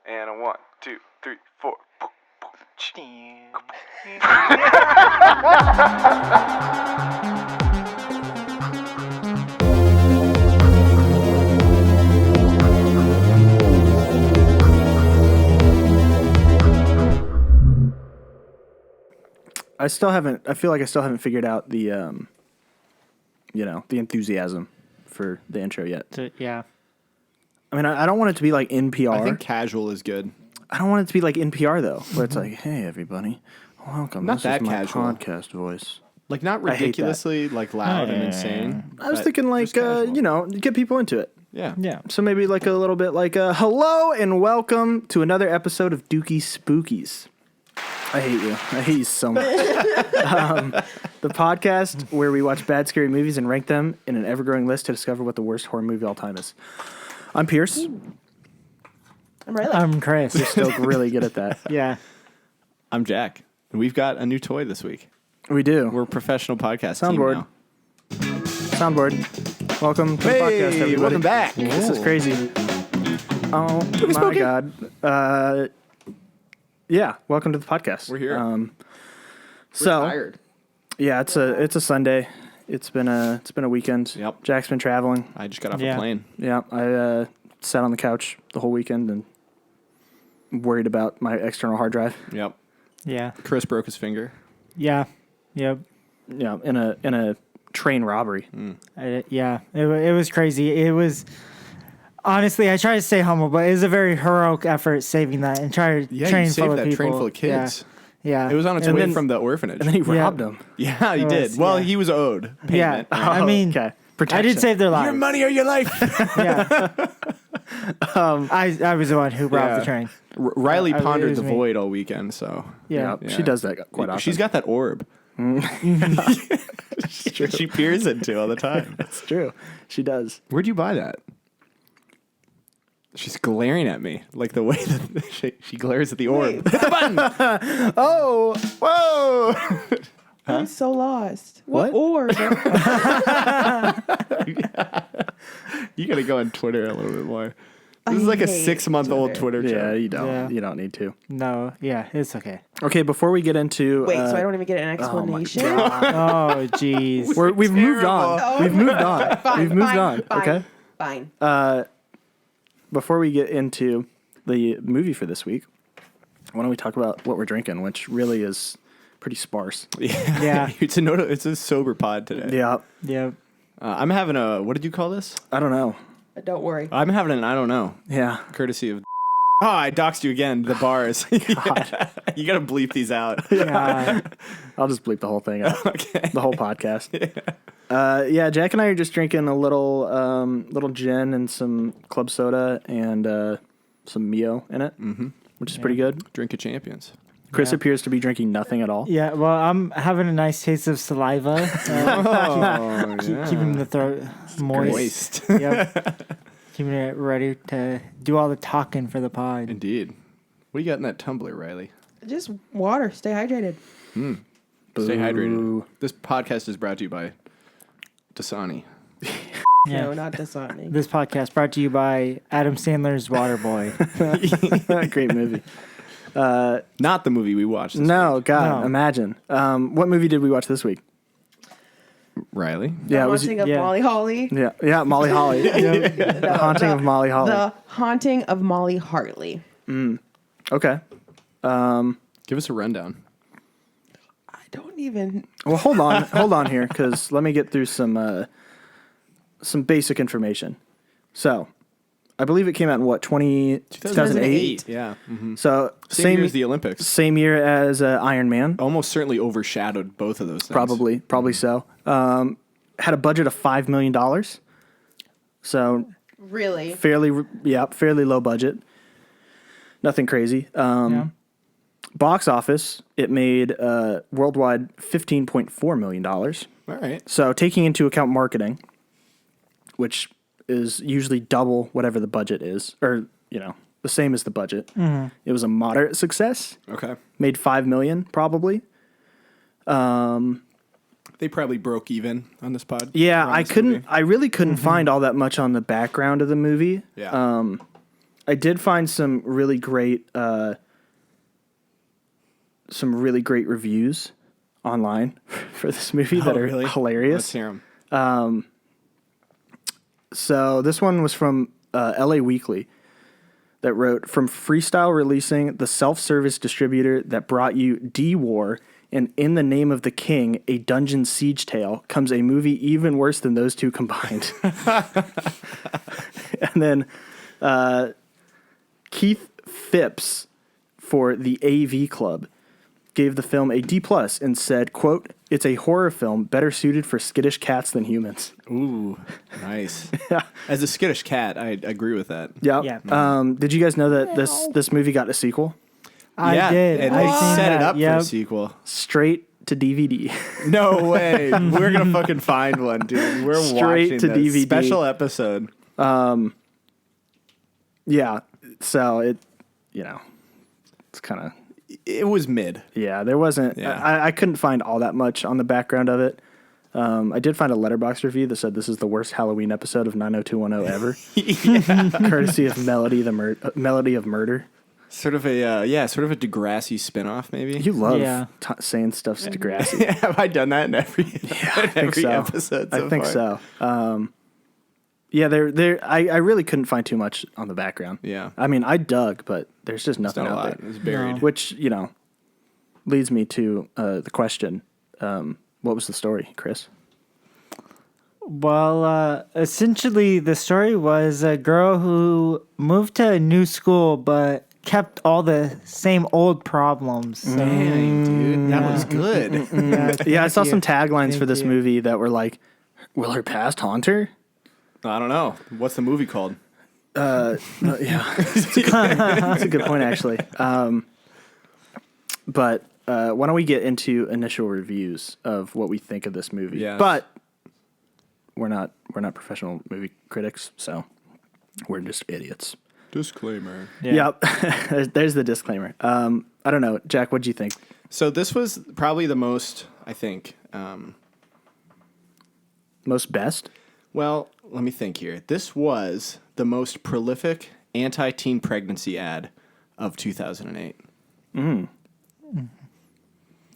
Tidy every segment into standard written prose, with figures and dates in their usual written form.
And a 1, 2, 3, 4. I feel like I still haven't figured out the enthusiasm for the intro yet. Yeah. I mean, I don't want it to be like NPR. I think casual is good. I don't want it to be like NPR though, where it's like, hey everybody, welcome. Not this that is my casual. podcast voice. Like not ridiculously like loud and insane. I was but thinking like, just casual. get people into it. Yeah. Yeah. So maybe like a little bit like, hello and welcome to another episode of Dookie Spookies. I hate you. I hate you so much. The podcast where we watch bad, scary movies and rank them in an ever-growing list to discover what the worst horror movie of all time is. I'm Pierce. I'm Riley. I'm Chris. You're still really good at that. Yeah. I'm Jack. And we've got a new toy this week. We do. We're a professionable podcast Soundboard. team now. Soundboard. Welcome to the podcast, everybody. Welcome back. This is crazy. Oh, my Spooky. God. Yeah, welcome to the podcast. We're here. So, tired. yeah, it's a Sunday. It's been a weekend. Yep. Jack's been traveling. I just got off Yeah. a plane. Yeah, I sat on the couch the whole weekend and worried about my external hard drive. Yep. Yeah. Chris broke his finger. Yeah. Yep. Yeah, in a train robbery. Yeah. It was crazy. It was honestly, I try to stay humble, but it was a very heroic effort saving that and try to Yeah, train you full saved of that people. train full of kids. Yeah. It was on its And way then- from the orphanage. And then he Yeah. robbed him. yeah, he It did. was- Well, yeah. he was owed payment. Yeah. I mean, okay. I Protection. did save their lives. Your money or your life. Yeah. I was the one who robbed the train. Riley it pondered was the me. void all weekend, so Yeah. Yeah, she does that quite often. she's got that orb. She peers into all the time. It's true. She does. Where'd you buy that? She's glaring at me like the way that she glares at the orb. Wait. Hit the button. Oh, Whoa! I'm so lost. What? Orb? You gotta go on Twitter a little bit more. This is like a hate 6-month-old Twitter yeah, chat. you don't. Yeah. You don't need to. No. Yeah. It's okay. Okay, before we get into Wait, so I don't even get an explanation? Oh, jeez. we've moved on. Oh. We've moved on. Fine, We've moved fine, on. fine, Okay. Fine. Before we get into the movie for this week, why don't we talk about what we're drinking, which really is pretty sparse. Yeah. It's a sober pod today. Yeah. Yeah. I'm having a, what did you call this? I don't know. Don't worry. I'm having an I don't know, Yeah. courtesy of. Oh, I doxed you again. The bars. You gotta bleep these out. Yeah. I'll just bleep the whole thing out. Okay. The whole podcast. Yeah, Jack and I are just drinking a little gin and some club soda and some Mio in it, which is pretty good. Drink of champions. Chris Yeah. appears to be drinking nothing at all. Yeah, well, I'm having a nice taste of saliva, Oh, keeping the throat moist. Moist. Yep. Keeping it ready to do all the talking for the pod. Indeed. What do you got in that tumbler, Riley? Just water. Stay hydrated. Stay hydrated. This podcast is brought to you by Dasani. Yeah. No, not Dasani. This podcast brought to you by Adam Sandler's Waterboy. Great movie. Not the movie we watched. This No, week. God, No. imagine. What movie did we watch this week? Riley. The Yeah, it was Haunting of yeah. Molly Hartley. yeah, Molly Holly. The Haunting of Molly Holly. The Haunting of Molly Hartley. Okay. Give us a rundown. I don't even. Well, hold on here, because let me get through some basic information. So, I believe it came out in what 2008. Yeah. So Same year as the Olympics. Same year as Iron Man. Almost certainly overshadowed both of those things. Probably so. Had a budget of $5 million. So Really? fairly low budget. Nothing crazy. Yeah. Box office, it made worldwide $15.4 million. All right. So taking into account marketing, which is usually double whatever the budget is, or the same as the budget. It was a moderate success. Okay. Made $5 million probably. They probably broke even on this pod. Yeah, around this movie. I really couldn't find all that much on the background of the movie. Yeah. I did find some really great reviews online for this movie that are Let's hilarious. hear 'em. So this one was from LA Weekly that wrote, from Freestyle Releasing, the self-service distributor that brought you D-War and In the Name of the King, a dungeon siege tale, comes a movie even worse than those two combined. And then Keith Phipps for the AV Club gave the film a D+ and said, quote, "It's a horror film better suited for skittish cats than humans." Ooh, nice. Yeah. As a skittish cat, I agree with that. Yep. Yeah. Did you guys know that this movie got a sequel? I did. And I they seen set it that. up for Yep. a sequel. Straight to DVD. No way. We're going to fucking find one, dude. We're Straight watching to this. DVD. Special episode. Yeah. So it's kind of, It was mid. yeah, there wasn't, Yeah. I couldn't find all that much on the background of it. I did find a Letterboxd review that said this is the worst Halloween episode of 90210 ever. Courtesy of Melody of Murder. Sort of a Degrassi spinoff, maybe. You love Yeah. saying stuff's Degrassi. Have I done that in every so. episode so I think far? so. Yeah, I really couldn't find too much on the background. Yeah. I mean, I dug, but there's just nothing Not a out lot. there. It was buried. Which, leads me to the question. What was the story, Chris? Well, essentially, the story was a girl who moved to a new school but kept all the same old problems. So, Dang, dude. That was good. Yeah, I saw you. some taglines for Thank this you. movie that were like, "Will her past haunt her?" I don't know. What's the movie called? Yeah, that's a good point, actually. But why don't we get into initial reviews of what we think of this movie? Yes. But we're not professional movie critics, so we're just idiots. Disclaimer. Yeah. Yep, there's the disclaimer. I don't know, Jack. What do you think? So this was probably the most, I think. Most best? Well, let me think here. This was the most prolific anti-teen pregnancy ad of 2008.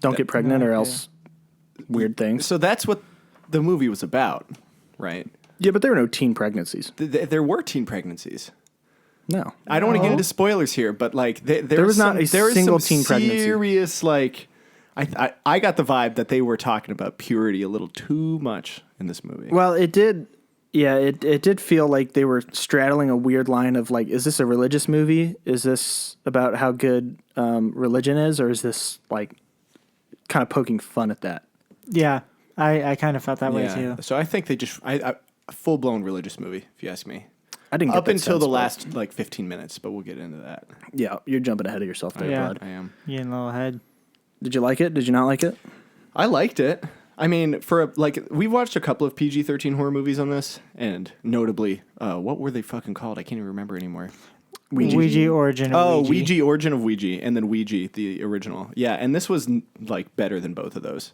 Don't get pregnant or else weird things. So that's what the movie was about, right? Yeah, but there were no teen pregnancies. There were teen pregnancies. No. I don't want to get into spoilers here, but like There was not a single teen pregnancy. Serious, like, I got the vibe that they were talking about purity a little too much in this movie. Well, it did. Yeah, it did feel like they were straddling a weird line of like, is this a religious movie? Is this about how good religion is, or is this like kind of poking fun at that? Yeah, I kind of felt that way too. So I think they just a full blown religious movie, if you ask me. I didn't get Up that until sense, the but- last like 15 minutes, but we'll get into that. Yeah, you're jumping ahead of yourself there, Yeah. bud. I am. You in a little head. Did you like it? Did you not like it? I liked it. I mean, we've watched a couple of PG-13 horror movies on this, and notably, what were they fucking called? I can't even remember anymore. Ouija Origin Oh, of Ouija. Ouija, Origin of Ouija, and then Ouija, the original. Yeah, and this was like better than both of those,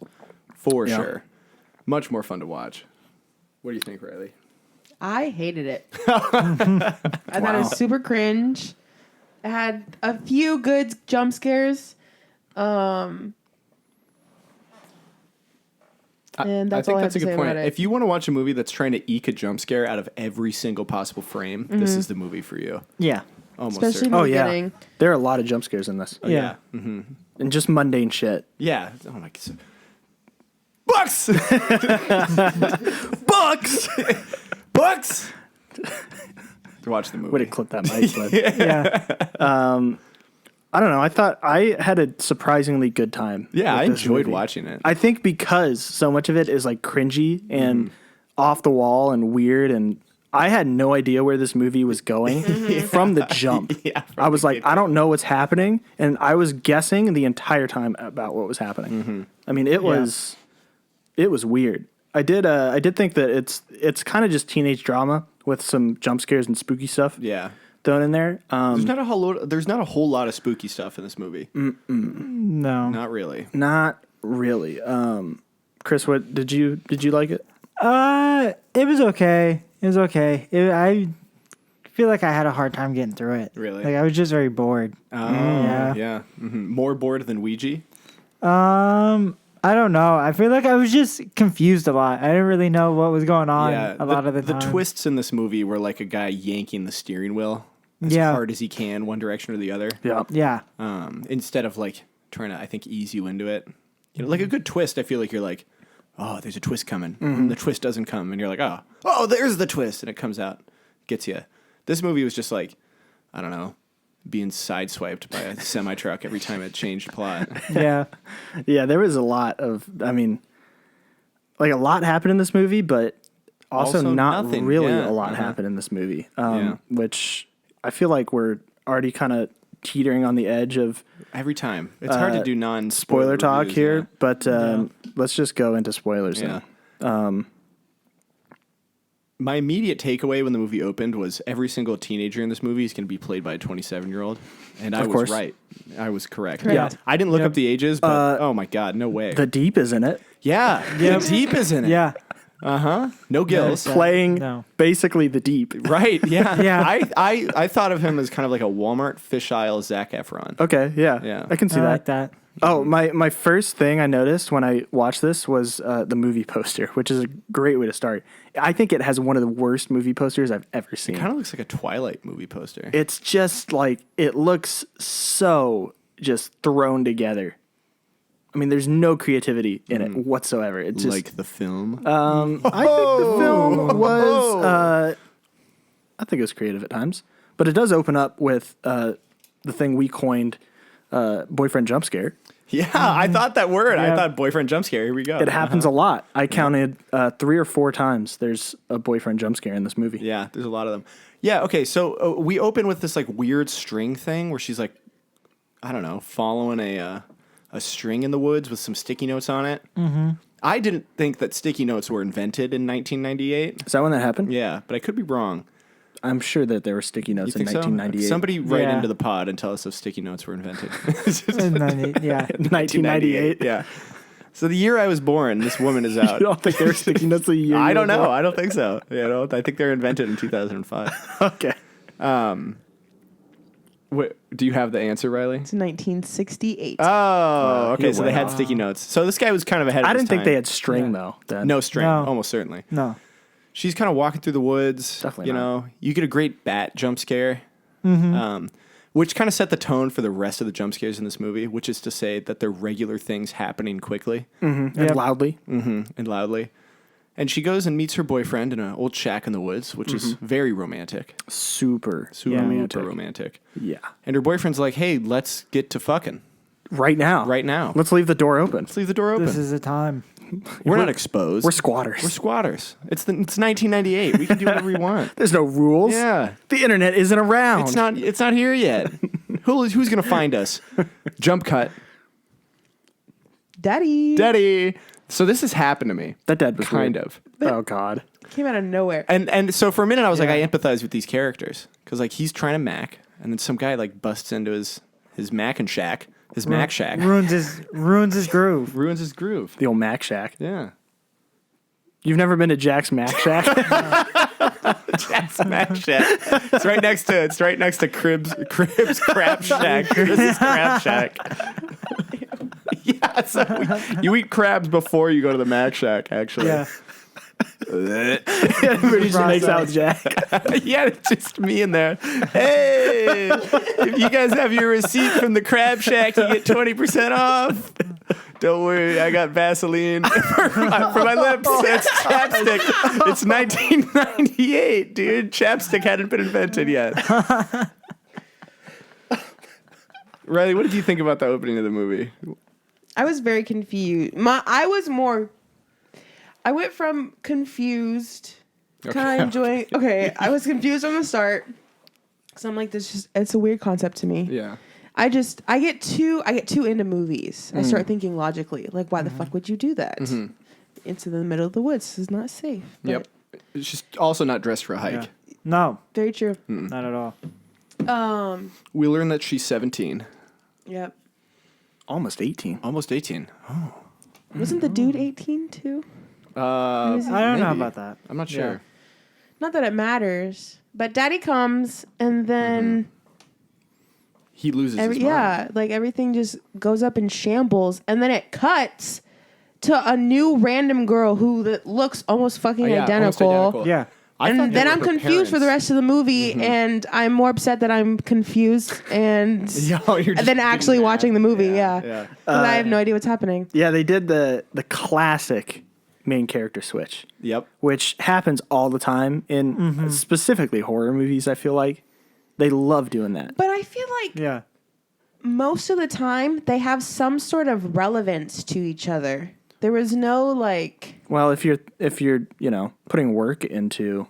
for Yeah. sure. Much more fun to watch. What do you think, Riley? I hated it. I thought it was super cringe. It had a few good jump scares. And that's I think all I have that's to a good say point. about it. If you want to watch a movie that's trying to eke a jump scare out of every single possible frame, this is the movie for you. Yeah. Almost Especially in certainly. the Oh yeah, beginning. there are a lot of jump scares in this, Yeah. and just mundane shit. Yeah. Oh my god. Bucks! Bucks. Bucks! To watch the movie. Way to clip that mic, bud. Yeah. I don't know. I thought I had a surprisingly good time. Yeah, with I this enjoyed movie. watching it. I think because so much of it is like cringy and off the wall and weird, and I had no idea where this movie was going from the jump. Yeah, I was like, I don't know what's happening, and I was guessing the entire time about what was happening. I mean, it was weird. I did think that it's kind of just teenage drama with some jump scares and spooky stuff Yeah. thrown in there. There's not a whole lot of spooky stuff in this movie. No. Not really. Not really. Chris, what did you like it? It was okay. It was okay. I feel like I had a hard time getting through it. Really? Like I was just very bored. Oh, Yeah. yeah. More bored than Ouija? I don't know. I feel like I was just confused a lot. I didn't really know what was going on a lot of the time. The twists in this movie were like a guy yanking the steering wheel as hard as he can, one direction or the other. Yeah. Yeah. Instead of like trying to, I think, ease you into it. You know, like a good twist, I feel like you're like, oh, there's a twist coming. And the twist doesn't come. And you're like, oh, there's the twist. And it comes out, gets you. This movie was just like, I don't know, being sideswiped by a semi-truck every time it changed plot. Yeah. Yeah, there was a lot of, I mean, like a lot happened in this movie, but also not nothing. really Yeah. a lot happened in this movie, Yeah. which I feel like we're already kind of teetering on the edge of Every time. It's hard to do spoiler talk reviews, here, but let's just go into spoilers Yeah. then. My immediate takeaway when the movie opened was every single teenager in this movie is going to be played by a 27-year-old. And I Of was course. right. I was correct. Correct. Yeah. I didn't look up the ages, but oh my God, no way. The Deep is in it, yeah. The Deep is in it. Yeah. No gills. playing No. basically the Deep. Right, yeah. Yeah. I thought of him as kind of like a Walmart fisheye Zac Efron. Okay, yeah, Yeah. I can see I that. like that. Oh, my first thing I noticed when I watched this was the movie poster, which is a great way to start. I think it has one of the worst movie posters I've ever seen. Kind of looks like a Twilight movie poster. It's just like, it looks so just thrown together. I mean, there's no creativity in it whatsoever. It's just like the film. I think the film was I think it was creative at times, but it does open up with the thing we coined boyfriend jump scare. Yeah, I thought that word. I Yeah. thought boyfriend jump scare. Here we go. It happens a lot. I counted 3 or 4 times there's a boyfriend jump scare in this movie. Yeah, there's a lot of them. Yeah, okay, so we open with this like weird string thing where she's like, I don't know, following a string in the woods with some sticky notes on it. Mm-hmm. I didn't think that sticky notes were invented in 1998. Is that when that happened? Yeah, but I could be wrong. I'm sure that there were sticky You notes in think so? 1998. Somebody write Yeah. into the pod and tell us if sticky notes were invented. And then yeah. 1998. Yeah. So the year I was born, this woman is out. You don't think there were sticky notes a year? I you don't were know. born? I don't think so. I think they're invented in 2005. Okay. Do you have the answer, Riley? It's 1968. Oh, okay. you're So they way had off. sticky notes. So this guy was kind of ahead of I his didn't think time. they had string though. Then. No string, No. almost certainly. No. She's kind of walking through the woods. Definitely you not. know, you get a great bat jump scare, which kind of set the tone for the rest of the jump scares in this movie, which is to say that they're regular things happening quickly And Yep. loudly. and loudly. And she goes and meets her boyfriend in an old shack in the woods, which is very romantic. Super Super romantic. romantic. Yeah. And her boyfriend's like, hey, let's get to fucking Right now. right now. Let's leave the door open. Let's leave the door open. This is the time. We're not exposed. We're squatters. We're squatters. It's 1998. We can do whatever we want. There's no rules. Yeah. The internet isn't around. It's not here yet. Who's gonna find us? Jump cut. Daddy. So this has happened to me. That dad was Kind weird. of. Oh God. Came out of nowhere. And so for a minute I was like, I empathize with these characters. Because like he's trying to Mack, and then some guy like busts into his Mack and shack. His Mack shack. Ruins his groove. Ruins his groove. The old Mac Shack. Yeah. You've never been to Jack's Mac Shack? Jack's Mack Shack. It's right next to Cribs Crab Shack. This is Crab Shack. Yeah, so you eat crabs before you go to the Mack Shack, actually. Yeah. Everybody just makes out with Jack. Yeah, it's just me in there. Hey, if you guys have your receipt from the Crab Shack, you get 20% off. Don't worry, I got Vaseline for my lips. It's chapstick. It's 1998, dude. Chapstick hadn't been invented yet. Riley, what did you think about the opening of the movie? I was very confused. I went from confused, kind of enjoying. Okay, I was confused from the start. So I'm like, it's a weird concept to me. Yeah. I get too into movies. I start thinking logically, like, why the fuck would you do that? Into the middle of the woods. This is not safe. But Yep. She's also not dressed for a hike. Yeah. No, Very true. not at all. We learn that she's 17. Yep. Almost 18. Almost 18. Wasn't the dude 18 too? I don't know Maybe. about that. I'm not Yeah. sure. not that it matters, but Daddy comes and then He loses his mind. like everything just goes up in shambles, and then it cuts to a new random girl who that looks almost fucking Almost identical. identical. Yeah. I thought And they then were I'm her confused for the parents. rest of the movie, and I'm more upset that I'm confused and Yo, you're just than getting actually mad. watching the movie. Yeah, Yeah. 'Cause I have no idea what's happening. Yeah, they did the classic main character switch, Yep. which happens all the time in specifically horror movies. I feel like they love doing that. But I feel like Yeah. most of the time they have some sort of relevance to each other. There was no like. Well, if you're putting work into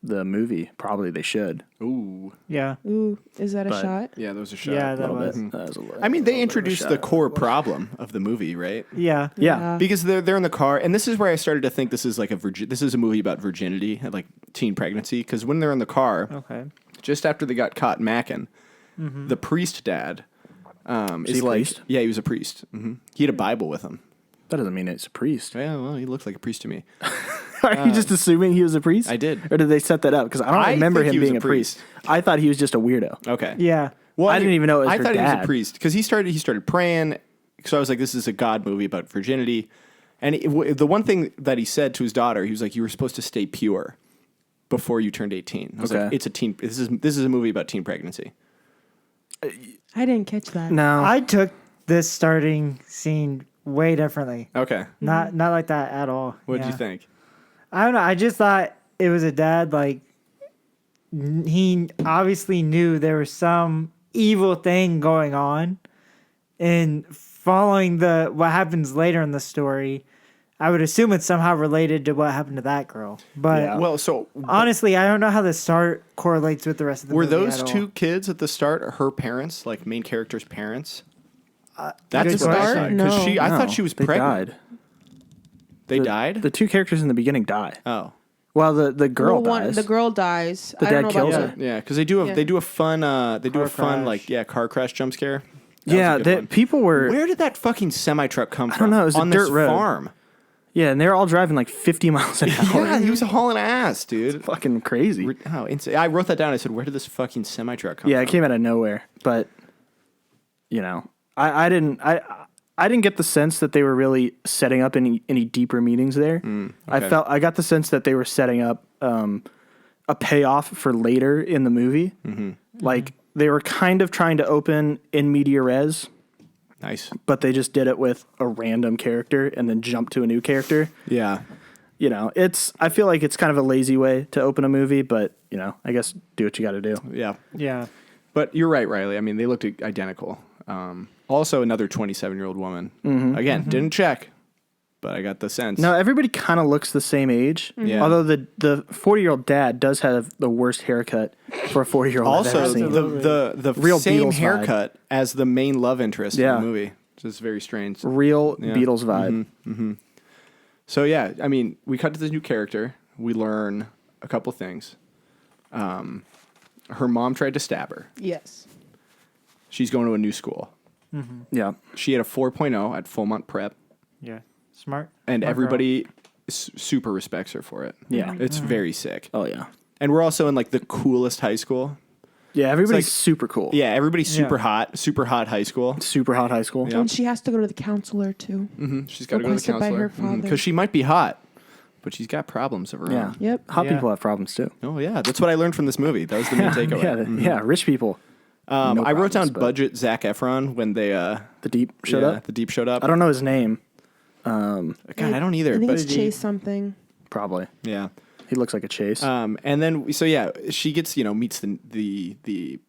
the movie, probably they should. Ooh. Yeah. Ooh, is that a But- shot? Yeah, that was a shot. Yeah, A that little was. bit. That was a little, I mean, a they little bit of a introduced the shot. core problem of the movie, right? Yeah. Yeah. Because they're in the car, and this is where I started to think this is like this is a movie about virginity and like teen pregnancy. Because when they're in the car, Okay. just after they got caught macking, the priest dad he is a like, priest? yeah, he was a priest. He had a Bible with him. That doesn't mean it's a priest. Yeah, well, he looked like a priest to me. Are you just assuming he was a priest? I did. Or did they set that up? Because I don't I remember think him he was being a a priest. I thought he was just a weirdo. Okay. Yeah. Well, I didn't even know it was I her thought he was dad. a priest because he started praying. So I was like, this is a God movie about virginity. And the one thing that he said to his daughter, he was like, you were supposed to stay pure before you turned 18. I was like, Okay. it's a teen. This is a movie about teen pregnancy. I didn't catch that. No. I took this starting scene way differently. Okay. Not like that at all. What did Yeah. you think? I don't know. I just thought it was a dad. Like he obviously knew there was some evil thing going on, and following what happens later in the story, I would assume it's somehow related to what happened to that girl. But Yeah. Well, so honestly, I don't know how the start correlates with the rest of the were movie. those at all. two kids at the start her parents, like main character's parents? Good That's what I question. thought. Because No. I No, thought she was they pregnant. died. They died? The two characters in the beginning die. Oh. Well, the girl dies. The girl dies. The I don't dad know kills about her. that. Yeah, because they do a Yeah. they do a fun Car crash. like car crash jump scare. That Yeah, was a good one. that people were. Where did that fucking semi truck come from? don't know, it was a on dirt this road. farm. Yeah, and they're all driving like 50 miles an hour. Yeah, he was hauling ass, dude. Fucking crazy. Oh, insane. I wrote that down. I said, "Where did this fucking semi truck come Yeah, from?" it came out of nowhere. But I didn't get the sense that they were really setting up any deeper meanings there. okay. I got the sense that they were setting up a payoff for later in the movie. Like they were kind of trying to open in media res, Nice. but they just did it with a random character and then jumped to a new character. Yeah. I feel like it's kind of a lazy way to open a movie, but I guess do what you got to do. Yeah. Yeah. But you're right, Riley. I mean, they looked identical. Also, another 27-year-old woman. Again, didn't check, but I got the sense. No, everybody kind of looks the same age. Yeah. Although the 40-year-old dad does have the worst haircut for a 40-year-old. I've Also, ever seen. the Real same Beatles vibe. haircut as the main love interest Yeah. in the movie. Which is very strange. real Yeah. Beatles vibe. So yeah, I mean, we cut to this new character. We learn a couple things. Her mom tried to stab her. Yes. She's going to a new school. Yeah, She had a 4.0 at Fullmont Prep, Yeah. Smart. and Smart girl. everybody super respects her for it. Yeah. It's very sick. oh yeah, And we're also in like the coolest high school. yeah. Everybody's like- super cool. Yeah, everybody's super Yeah. super hot high school. super hot high school. Yeah. And she has to go to the counselor too. She's got to go to the Requested by counselor her father. because she might be hot, but she's got problems of her Yeah. own. Yep. Hot Yeah. people have problems too. Oh yeah, that's what I learned from this movie. That was the main takeaway. Yeah, rich people. No I wrote down problems, but- budget Zac Efron when they The Deep showed up. The Deep showed up. I don't know his name. God, I don't either. I think But it's Chase something. Probably yeah. he looks like a Chase. And then so yeah, she gets meets the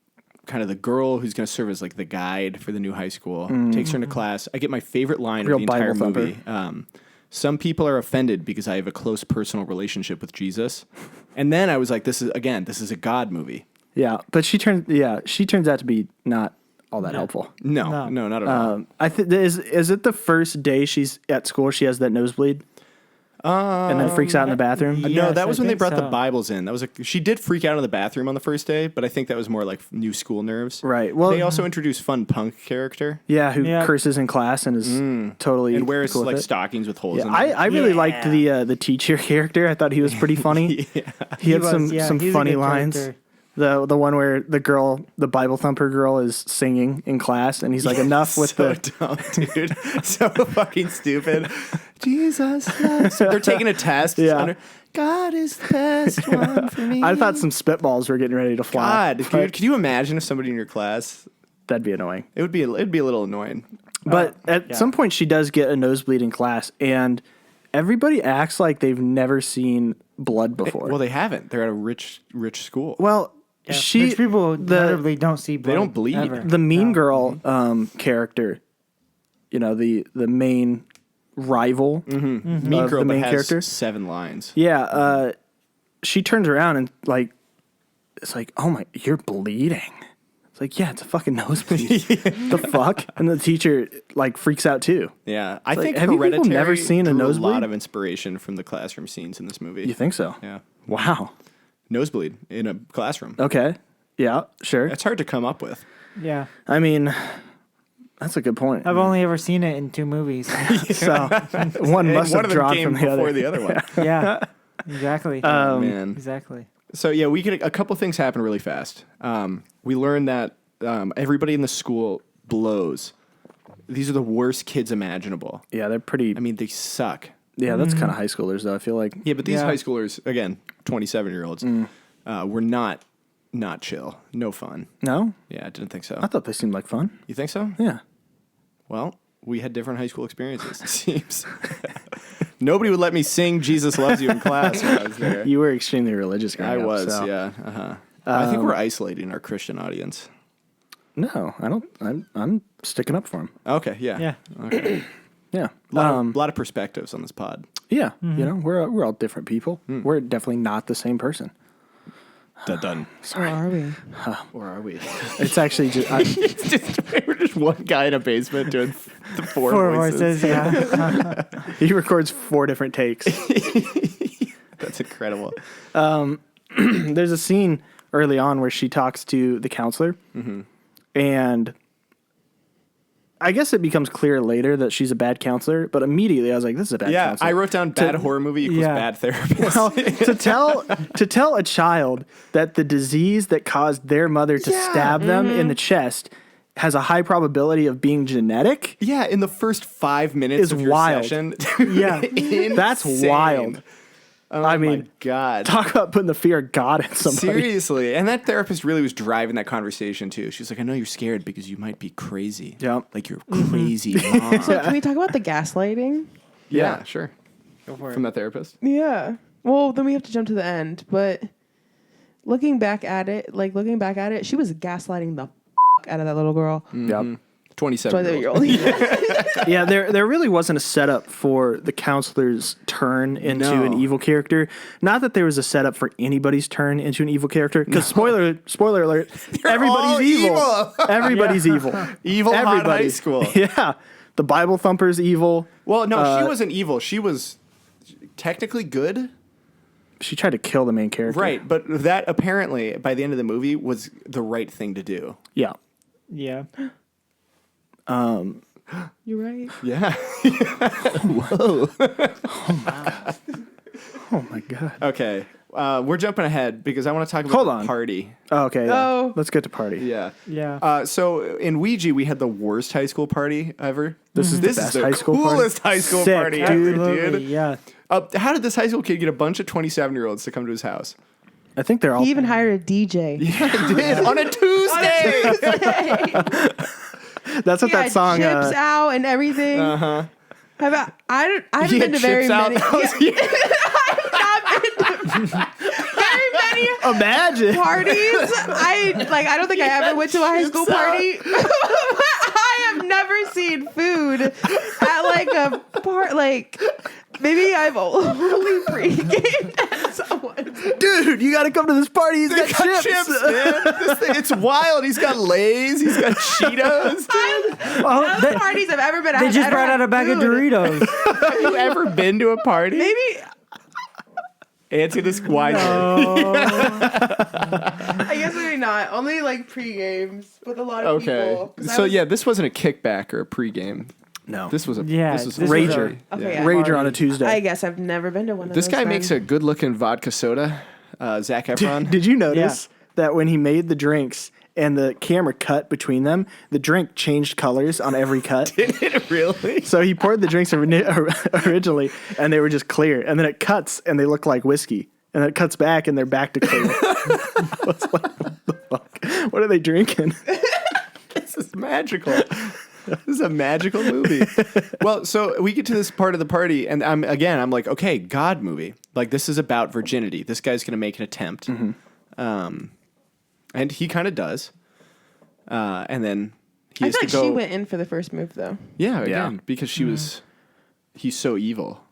kind of the girl who's going to serve as like the guide for the new high school. Takes her into class. I get my favorite line Real of the entire Bible movie. Some people are offended because I have a close personal relationship with Jesus. And then I was like, this is a God movie. yeah, but she turns out to be not all that helpful. No, not at all. I think is it the first day she's at school she has that nosebleed? and then freaks out in the bathroom. yeah. No, Yes, that was I when they think brought the so. Bibles in. That was she did freak out in the bathroom on the first day, but I think that was more like new school nerves. Right. Well, They also introduced fun punk character yeah, who Yeah. curses in class and is totally and wears cool with like it. stockings with holes Yeah, in them. I really liked the teacher character. I thought he was pretty funny. He had some he's a funny good lines. character. The one where the Bible thumper girl is singing in class, and he's like, enough with so the. dumb, dude. So fucking stupid. Jesus loves. They're taking a test. Yeah. Under, God is the best one for me. I thought some spitballs were getting ready to fly. God, but dude, could you imagine if somebody in your class? that'd be annoying. It'd be a little annoying. But at some point, she does get a nosebleed in class, and everybody acts like they've never seen blood before. Well, they haven't. They're at a rich school. Well, Yeah, she rich people the notably don't see blood. don't bleed. ever. the mean No. girl character, the main rival. Mm-hmm. Mean of girl the main that has character. 7 lines. Yeah, she turns around and like, it's like, oh my, you're bleeding. It's like, yeah, it's a fucking nosebleed. The fuck? And the teacher like freaks out too. Yeah, I like, think have you people Hereditary never seen a drew nosebleed? lot of inspiration from the classroom scenes in this movie. You think so? Yeah, Wow. nosebleed in a classroom. Okay. Yeah. Sure. It's hard to come up with. Yeah, I mean, that's a good point. I've only ever seen it in 2 movies. So one And must one have of them drawn came from the before other. the other one. Yeah, exactly. Man. Exactly. So yeah, a couple things happen really fast. We learn that everybody in the school blows. These are the worst kids imaginable. Yeah, they're pretty. I mean, they suck. Yeah, that's kind of high schoolers though. I feel like. Yeah, but these Yeah. high schoolers, again, 27-year-olds, were not chill. No fun. No, Yeah, I didn't think so. I thought they seemed like fun. You think so? Yeah. Well, we had different high school experiences, it seems. Nobody would let me sing Jesus Loves You in class when I was there. You were extremely religious growing I up. was, so. yeah. I think we're isolating our Christian audience. No, I don't. I'm sticking up for him. Okay, yeah. Yeah. Okay. Yeah. A lot of perspectives on this pod. Yeah. You know, we're all different people. We're definitely not the same person. Done. Where are we? Or are we? It's actually just. We're just one guy in a basement doing the four 4 voices. voices. Yeah. he records 4 different takes. That's incredible. There's a scene early on where she talks to the counselor, and I guess it becomes clear later that she's a bad counselor. But immediately I was like, "This is a bad Yeah, counselor." I wrote down bad horror movie equals Yeah. bad therapist. Well, to tell a child that the disease that caused their mother to stab them in the chest has a high probability of being genetic. Yeah, in the first 5 minutes Is of your wild. session. Yeah. That's Insane. wild. Oh I my mean, God. Talk about putting the fear of God in somebody. Seriously. And that therapist really was driving that conversation too. She's like, I know you're scared because you might be crazy. Yeah. Like you're crazy mom. So can we talk about the gaslighting? Yeah, sure. Go for it. From that therapist. Yeah. Well, then we have to jump to the end. But looking back at it, she was gaslighting the out of that little girl. Yep. 27-year-old. 20-year-old. Yeah, there really wasn't a setup for the counselor's turn into No. an evil character. Not that there was a setup for anybody's turn into an evil character. Because spoiler alert, everybody's all evil. evil. Everybody's evil. Evil hot Everybody. high school. Yeah, the Bible thumper's evil. Well, no, she wasn't evil. She was technically good. She tried to kill the main character. Right. But that apparently, by the end of the movie, was the right thing to do. Yeah. Yeah. You're right. Yeah. Oh my god. Okay. We're jumping ahead because I want to talk about Hold the on. party. Oh, okay. Yeah. Oh. Let's get to party. Yeah. Yeah. So in Ouija, we had the worst high school party ever. This is the best high school party? coolest high school Sick, party dude. ever, Absolutely. dude. Yeah. How did this high school kid get a bunch of 27-year-olds to come to his house? I think they're all. He even hired a DJ. He did on a Tuesday. That's what He that had song. chips out and everything. Uh-huh. I haven't He been had to very chips out. many. Very many Imagine. parties. I don't think I ever went to a high school party. I have never seen food at like a part. Like maybe I've only pre-gamed at Dude, you got to come to this party. He's got chips. man. This thing, it's wild. He's got Lay's. He's got Cheetos. Oh, The parties I've ever been at. they just brought out a bag of Doritos. Have you ever been to a party? Maybe. Answer this wisely. I guess maybe not. Only like pre-games with a lot of people. 'Cause I So was- yeah, this wasn't a kickback or a pregame. No. This was a Yeah, This was a this was Rager. Okay, Yeah. yeah. Rager on a Tuesday. I guess I've never been to one of This those. guy then. makes a good-looking vodka soda. Zac Efron. Did you notice that when he made the drinks and the camera cut between them, the drink changed colors on every cut? Did it really? So he poured the drinks originally, and they were just clear. And then it cuts, and they look like whiskey. And then it cuts back, and they're back to clear. I was like, what the fuck? What are they drinking? This is magical. This is a magical movie. Well, so we get to this part of the party, and I'm like, okay, God movie. Like, this is about virginity. This guy's going to make an attempt. And he kind of does. And then he I has feel to like go. she went in for the first move though. Yeah, again, because he's so evil.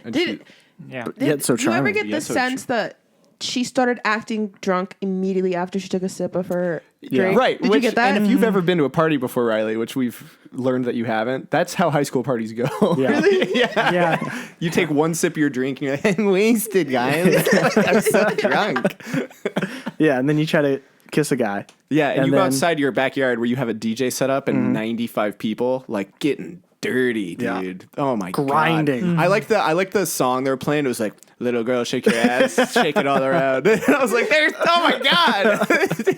And Did Yeah. Yet so do you ever charming. get the Yet so sense that she started acting drunk immediately after she took a sip of her Yeah. drink? Right. Did you get that? And if you've ever been to a party before, Riley, which we've learned that you haven't, that's how high school parties go. Yeah. Really? Yeah. You take one sip of your drink and you're like, I'm wasted, guys. I'm so drunk. Yeah, and then you try to kiss a guy. Yeah, and And you go then- outside your backyard where you have a DJ set up and 95 people, like, getting dirty, Yeah. dude. Oh my Grinding. God. I like the song they were playing. It was like, little girl, shake your ass, shake it all around. And I was like, oh my God.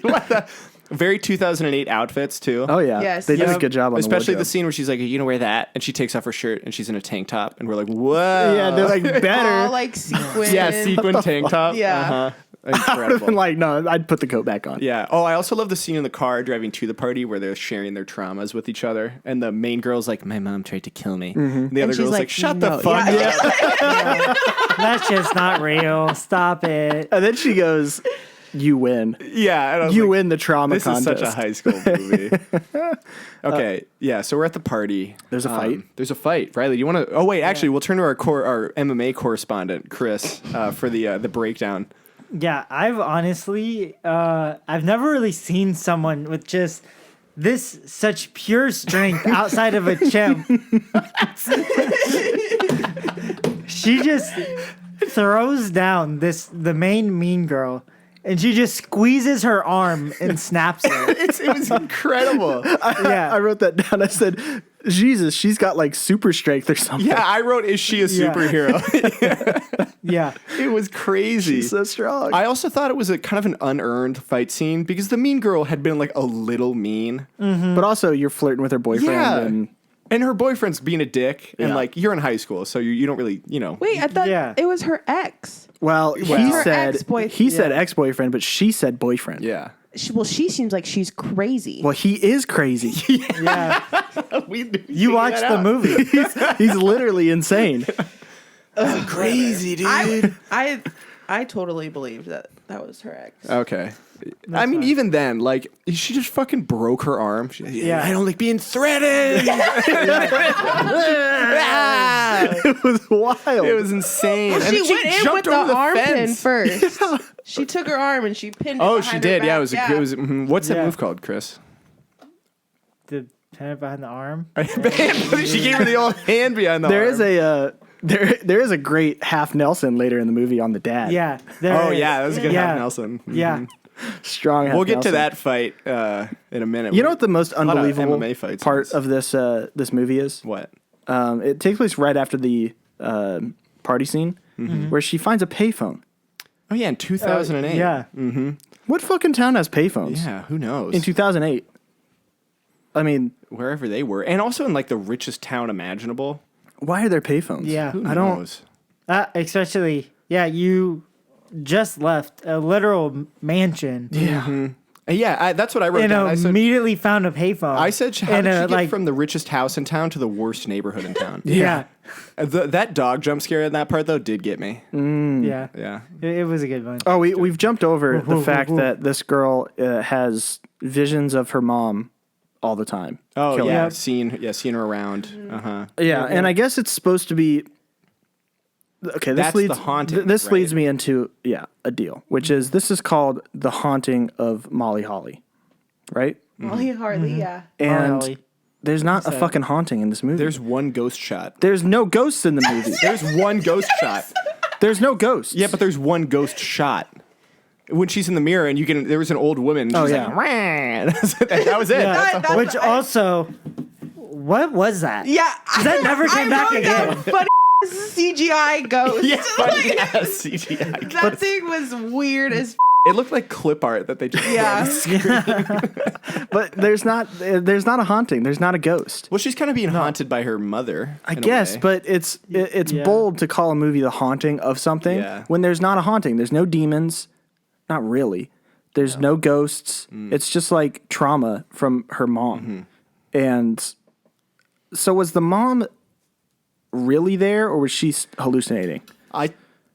What the? Very 2008 outfits too. Oh, yeah. Yes. They did a Yep. good job on Especially the the scene where she's like, you know, wear that, and she takes off her shirt and she's in a tank top, and we're like, whoa. Yeah, they're like better. All like sequin. Yeah, sequin tank top. Yeah. Uh-huh. I would have been Incredible. like, no, I'd put the coat back on. Yeah. Oh, I also love the scene in the car driving to the party where they're sharing their traumas with each other, and the main girl's like, "My mom tried to kill me," and the other she's girl's like, like, "Shut "No." the fuck Yeah. up." That's just not real. Stop it. And then she goes, you win. Yeah. And I was You like, win the trauma This contest. is such a high school movie. Okay. Yeah. So we're at the party. There's a fight? There's a fight. Riley, do you want to? Oh wait, actually, we'll turn to our MMA correspondent, Chris, for the breakdown. Yeah, I've honestly, I've never really seen someone with just such pure strength outside of a chimp. She just throws down the main mean girl, and she just squeezes her arm and snaps it. It was incredible. Yeah. I wrote that down. I said, Jesus, she's got like super strength or something. Yeah, I wrote, "Is she a Yeah. superhero?" Yeah. It was crazy. She's so strong. I also thought it was a kind of an unearned fight scene because the mean girl had been like a little mean. But also, you're flirting with her boyfriend. Yeah. And her boyfriend's being a dick, and Yeah. like you're in high school, so you don't really, you know. Wait, I thought Yeah. it was her ex. well, Her said ex-boyfriend. he said ex-boyfriend, but she said boyfriend. Yeah. She seems like she's crazy. Well, he is crazy. Yeah. You You watched the movie. He's literally insane. crazy, dude. I totally believed that was her ex. Okay. I mean, fine. even then, like, she just fucking broke her arm. Yeah. I don't like being threatened. Ah! It was wild. It was insane. And She then went in with jumped the over arm pin fence. first. She took her arm and she pinned it. Oh, behind she her did. back. Yeah, it was. What's that Yeah. move called, Chris? The pen behind the arm. She gave her the old hand behind the There arm. is a there is a great half Nelson later in the movie on the dad. Yeah. Oh yeah, that was a good Yeah. half Nelson. Yeah. Strong half We'll get Nelson. to that fight in a minute. You know what the most lot of unbelievable MMA fights in part this. of this movie is? What? It takes place right after the party scene where she finds a payphone. Oh yeah, in 2008. Yeah. What fucking town has payphones? Yeah, who knows? In 2008. I mean, Wherever they were, and also in like the richest town imaginable. why are there payphones? Yeah. Who I don't. knows? Especially, you just left a literal mansion. Yeah. Yeah, that's what I wrote And down. I said, immediately found a payphone. how did she get like, from the richest house in town to the worst neighborhood in town? yeah. That dog jump scare in that part though did get me. Yeah. Yeah. It was a good one. Oh, we've jumped over the whoa, fact whoa. that this girl has visions of her mom all the time. Oh killing yeah, her. seeing her around. Uh huh. Yeah, and I guess it's supposed to be Okay, That's the haunting, This right? leads me into a deal, which is this is called The Haunting of Molly Hartley, right? Molly Hartley, yeah. And Hartley. there's not a fucking haunting in this movie. There's one ghost shot. There's no ghosts in the movie. There's one ghost shot. There's no ghosts. Yeah, but there's one ghost shot. When she's in the mirror and there was an old woman. Oh, She's yeah. like, "Wah." That was it. Yeah. That's Which also, what was that? Yeah. That never came back wrote again. down funny CGI ghost. Yeah, funny Like, ass CGI. that thing was weird as It looked like clip art that they just But there's not a haunting. There's not a ghost. Well, she's kind of being haunted by her mother. I in a guess, way. but it's Yeah. bold to call a movie The Haunting of something Yeah. when there's not a haunting. There's no demons. Not really. There's no ghosts. It's just like trauma from her mom. And so was the mom really there or was she hallucinating? I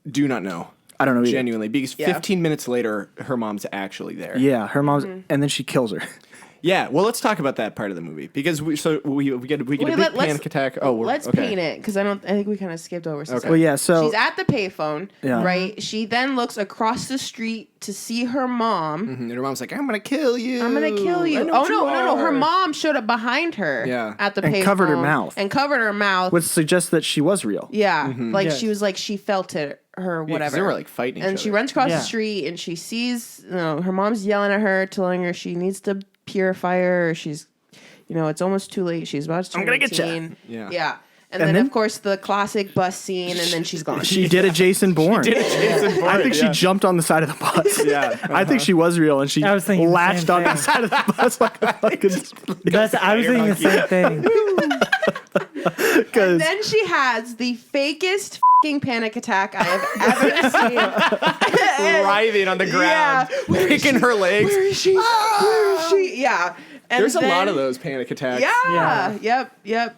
do not know. I don't know either. Genuinely, because Yeah. 15 minutes later, her mom's actually there. Yeah, her mom's, and then she kills her. Yeah, well, let's talk about that part of the movie because we get a big panic attack. Oh, let's okay. paint it because I think we kind of skipped over some stuff. Well, yeah, so She's at the payphone, Yeah. right? She then looks across the street to see her mom. And her mom's like, "I'm gonna kill you. I'm gonna kill you. I know Oh what you no! Her are." mom showed up behind her. Yeah. At the And payphone covered her mouth. and covered her mouth. which suggests that she was real. Yeah, like Yes. she was like she felt it, her Yeah, 'cause whatever. they were like fighting. and each she other. runs across Yeah. the street and she sees her mom's yelling at her, telling her she needs to purify her. Or she's, it's almost too late. She's about to turn I'm gonna get ya. 18. Yeah. Yeah. And then, then- of course, the classic bus scene, and then she's gone. She did a Jason Bourne. Jason Bourne, I think she yeah. jumped on the side of the bus. Yeah. I think she was real and she I was thinking the latched same on the thing. side of the bus like a fucking I was thinking the same thing. because Then she has the fakest fucking panic attack I have ever seen. writhing on the ground, Yeah. kicking her legs. Where is she? Where is she? Yeah. And There's a lot then- of those panic attacks. Yeah. Yeah. Yep.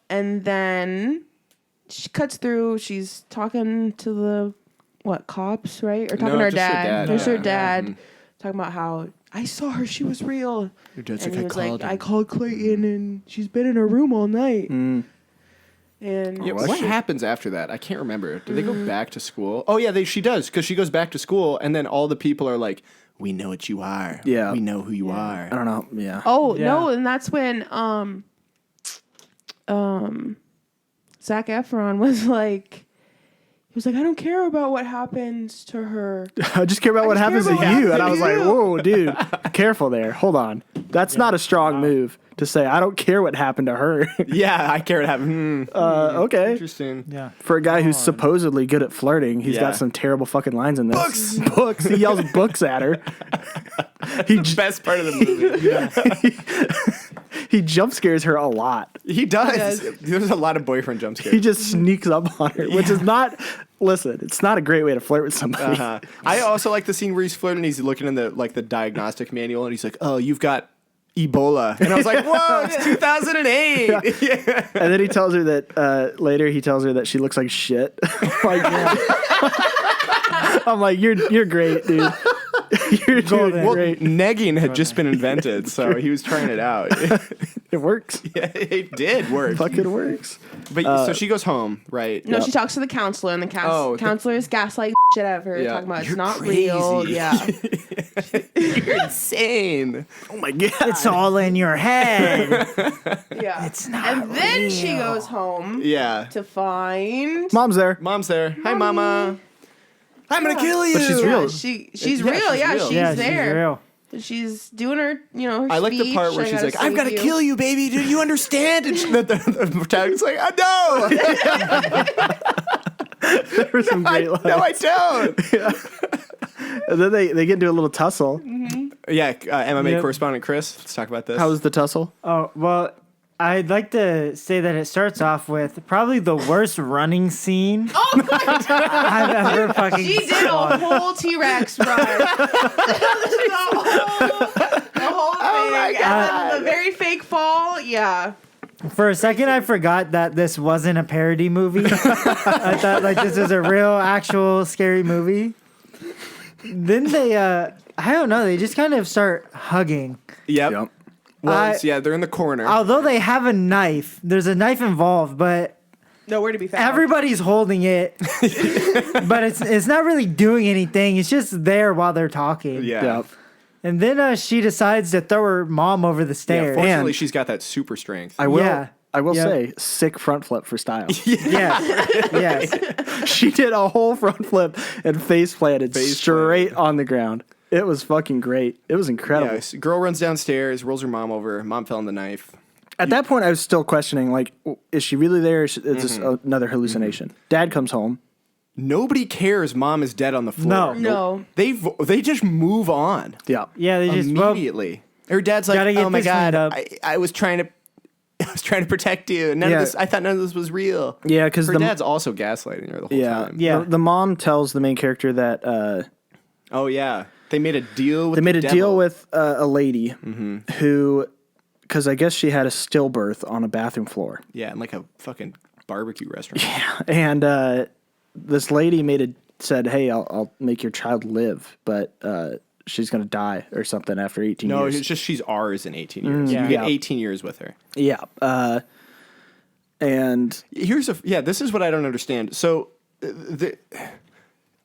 And then she cuts through. She's talking to the cops, right? Or talking No, to her just her dad. dad. There's her Yeah. dad talking about how I saw her. She was real. Your dad's And like, he "I was called like, him." I called Clayton, and she's been in her room all night. And Yeah, what happens after that? I can't remember. Do they go back to school? Oh yeah, she does because she goes back to school, and then all the people are like, "We know what you are. Yeah. we know who you are." I don't know. Yeah. oh Yeah. no, and that's when Zac Efron was like. He was like, I don't care about what happens to her. I just care about what just happens to care about what you. And I happens was to like, you. whoa, dude, careful there. Hold on. That's not a strong move to say, I don't care what happened to her. Yeah, I care what happened. Okay. Interesting. Yeah. For a guy who's supposedly good at flirting, he's Yeah. got some terrible fucking lines in this. Books. He yells books at her. Best part of the movie. He jump scares her a lot. He does. Yes. There's a lot of boyfriend jump scares. He just sneaks up on her, which is not. Listen, it's not a great way to flirt with somebody. I also like the scene where he's flirting. He's looking in the diagnostic manual, and he's like, "Oh, you've got Ebola," and I was like, "Whoa, it's 2008." Yeah. And then he tells her that later. He tells her that she looks like shit. Like, I'm like, you're great, dude. You're doing Well, great. negging had just been invented, so he was trying it out. It works. Yeah, it did work. Fucking works. But so she goes home, right? No, she talks to the counselor, and the Oh, counselor is gaslighting shit out of her, Yeah. talking about it's You're not crazy. real. Yeah. You're insane. Oh my god. It's all in your head. Yeah. It's not And then she real. goes home Yeah. to find. Mom's there. Mom's there. Hi, Mama. I'm gonna kill you. But she's real. She's Yeah, real. she's Yeah, real. she's Yeah, there. she's real. She's doing her, her I like the speech, part where she's gotta like, "I've save got to you." kill you, baby. Do you understand?" And the protagonist's like, "No, There were some great lines. no, I don't." And then they get into a little tussle. Yeah, MMA Yep. correspondent Chris. Let's talk about this. How was the tussle? Oh, well, I'd like to say that it starts off with probably the worst running scene I've ever fucking She did a saw. whole T-Rex run. the whole thing. my And God. then the very fake fall. Yeah. For a second, I forgot that this wasn't a parody movie. I thought like this was a real, actual scary movie. Then they, I don't know, they just kind of start hugging. Yep. Yep. Well, I- yeah, they're in the corner. Although they have a knife, there's a knife involved, but Nowhere to be found. everybody's holding it, but it's not really doing anything. It's just there while they're talking. Yeah. Yep. And then she decides to throw her mom over the Yeah, stairs. fortunately, And- she's got that super strength. I will. Yeah. I will Yep. say, sick front flip for style. Yes. She did a whole front flip and face planted straight on the ground. It was fucking great. It was incredible. Yeah, girl runs downstairs, rolls her mom over. Mom fell on the knife. At that point, I was still questioning, like, is she really there? Or is this another hallucination? Dad comes home. Nobody cares. Mom is dead on the floor. No. They just move on Yeah. Yeah, they just well, immediately. Her dad's like, Gotta get "Oh my this cleaned god, up." I was trying to protect you. None of Yeah. this. I thought none of this was real." Yeah, because Her dad's also gaslighting her the whole time. Yeah. The mom tells the main character that Oh yeah. They made a deal with they made a the deal devil. with a lady who, because I guess she had a stillbirth on a bathroom floor. Yeah, in like a fucking barbecue restaurant. And this lady said, "Hey, I'll make your child live, but she's gonna die or something after 18 No, years." it's just she's ours in 18 years. Yeah. You get Yeah. 18 years with her. Yeah. And This is what I don't understand. So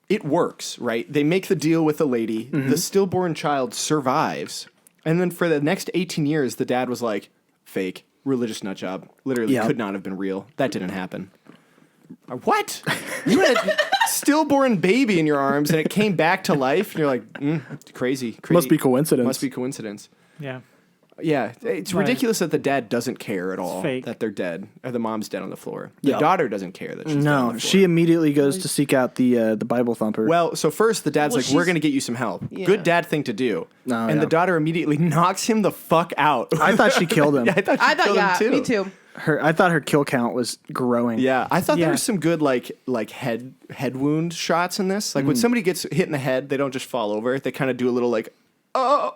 it works, right? They make the deal with the lady. The stillborn child survives. And then for the next 18 years, the dad was like, fake, religious nut job. Literally Yeah. could not have been real. That didn't happen. What? You had a stillborn baby in your arms and it came back to life? And you're like, crazy. Must be coincidence. Must be coincidence. yeah. Yeah, it's Right. ridiculous that the dad doesn't care at all fake. that they're dead or the mom's dead on the floor. The Yeah. daughter doesn't care that she's dead on no, the floor. she immediately goes to seek out the Bible thumper. Well, so first the dad's Well, like, "We're she's- going to get you some help." Yeah. Good dad thing to do. No, and yeah. the daughter immediately knocks him the fuck out. I thought she killed him. Yeah, I thought she killed yeah, him too. me too. I thought her kill count was growing. Yeah, I thought there Yeah. was some good like head wound shots in this. Like when somebody gets hit in the head, they don't just fall over. They kind of do a little like, oh,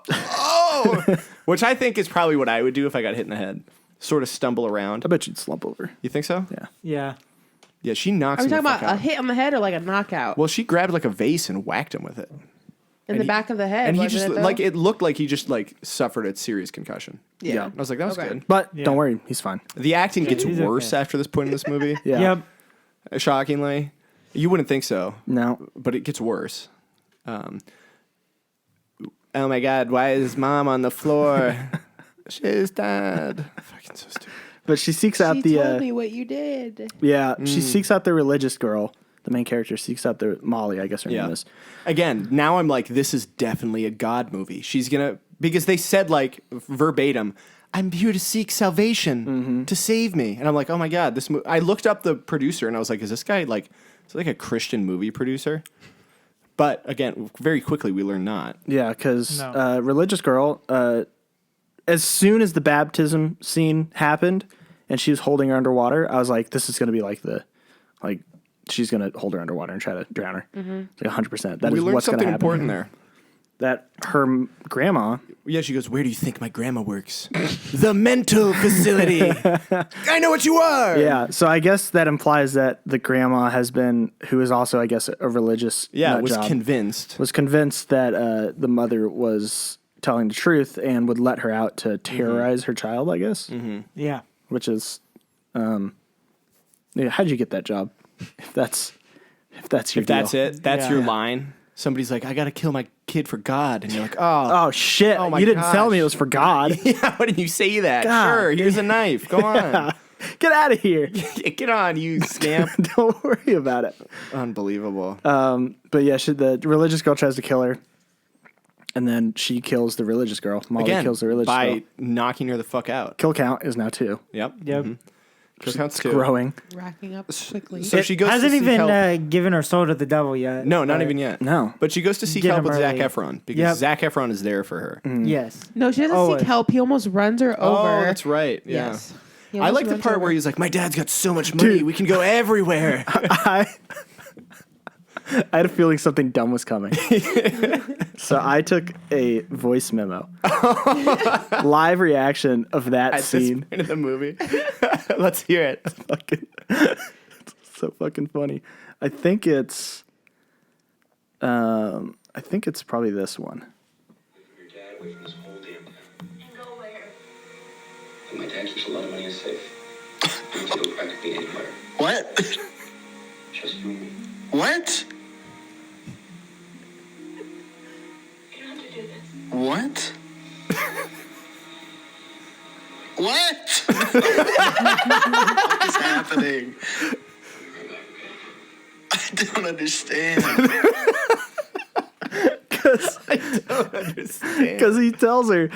which I think is probably what I would do if I got hit in the head. Sort of stumble around. I bet you'd slump over. You think so? Yeah. Yeah. Yeah, she knocks Are we him the talking fuck about a out. hit on the head or like a knockout? Well, she grabbed like a vase and whacked him with it. in the back of the head. And he wasn't just it, though? like it looked like he just like suffered a serious concussion. Yeah. I was like, that was Okay. good. But Yeah. don't worry, he's fine. The acting gets He's worse okay. after this point in this movie. Yeah. Yep. Shockingly, you wouldn't think so, No. but it gets worse. Oh my God! Why is mom on the floor? She's dead. Fucking so stupid. But she seeks out She the told me what you did. yeah, she seeks out the religious girl. The main character seeks out the Molly, I guess her Yeah. name is. Again, now I'm like, this is definitely a God movie. She's gonna because they said like verbatim, "I'm here to seek salvation, to save me," and I'm like, oh my God, this. I looked up the producer and I was like, is this guy like a Christian movie producer? But again, very quickly we learn not. Yeah, because No. religious girl, as soon as the baptism scene happened and she was holding her underwater, I was like, this is going to be like she's going to hold her underwater and try to drown her. It's like 100%. That We is learned what's going to something happen. important there. That her grandma, Yeah, she goes, "Where do you think my grandma works?" The mental facility. I know what you are. yeah, so I guess that implies that the grandma has been, who is also, I guess, a religious Yeah, nut was job, convinced. was convinced that the mother was telling the truth and would let her out to terrorize her child, I guess. Yeah. Which is, how'd you get that job? If that's your If that's deal. it, that's Yeah. your line. Somebody's like, "I got to kill my kid for God," and you're like, "Oh, Oh shit! Oh my you didn't tell gosh. me it was for God. yeah, why didn't you say that?" God. Sure, here's a knife. Go on, Get out of here! get on, you scamp. Don't worry about it. Unbelievable. But yeah, the religious girl tries to kill her, and then she kills the religious girl. Molly Again, kills the religious by girl. knocking her the fuck out. Kill count is now 2. Yep. Yep. Kill count's It's 2. growing. Racking up quickly. So she goes to Hasn't seek even help. given her soul to the devil yet. No, not But- even yet. No. But she goes to seek Get help him with Zac early. Efron because Yep. Zac Efron is there for her. Yes. no, she doesn't Always. seek help. He almost runs her over. Oh, that's right. Yeah. Yes. He I almost like the runs part over. where he's like, "My dad's got so much money, Dude. we can go everywhere." I had a feeling something dumb was coming. So I took a voice memo. Live reaction of that At scene. this point in the movie. Let's hear it. It's so fucking funny. I think it's probably this one. Your dad away from this whole damn town. And go where? My dad keeps a lot of money in a safe. You two are practically anywhere. What? Just you and me. What? You don't have to do this. What? What? What is happening? I don't understand. Because he tells her,